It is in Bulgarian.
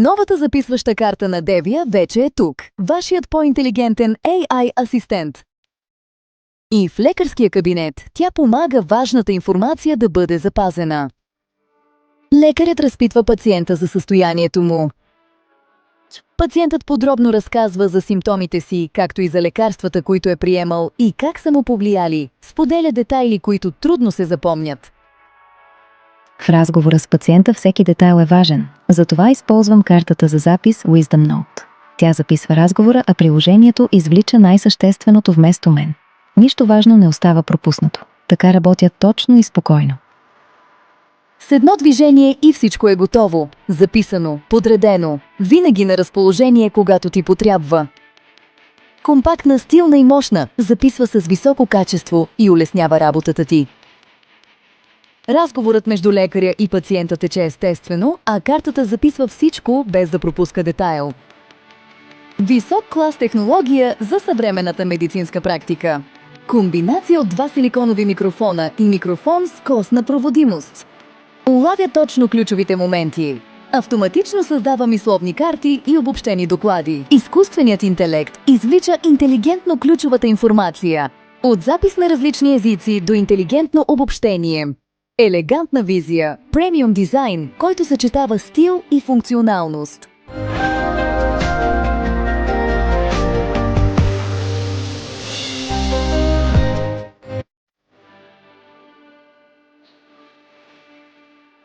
Новата записваща карта на Devia вече е тук. Вашият по-интелигентен AI асистент. И в лекарския кабинет тя помага важната информация да бъде запазена. Лекарят разпитва пациента за състоянието му. Пациентът подробно разказва за симптомите си, както и за лекарствата, които е приемал и как са му повлияли. Споделя детайли, които трудно се запомнят. В разговора с пациента всеки детайл е важен. Затова използвам картата за запис Wisdom Note. Тя записва разговора, а приложението извлича най-същественото вместо мен. Нищо важно не остава пропуснато. Така работя точно и спокойно. С едно движение и всичко е готово. Записано, подредено. Винаги на разположение, когато ти потрябва. Компактна, стилна и мощна, записва с високо качество и улеснява работата ти. Разговорът между лекаря и пациента тече естествено, а картата записва всичко, без да пропуска детайл. Висок клас технология за съвременната медицинска практика. Комбинация от два силиконови микрофона и микрофон с костна проводимост. Улавя точно ключовите моменти. Автоматично създава мисловни карти и обобщени доклади. Изкуственият интелект извлича интелигентно ключовата информация. От запис на различни езици до интелигентно обобщение. Елегантна визия, премиум дизайн, който съчетава стил и функционалност.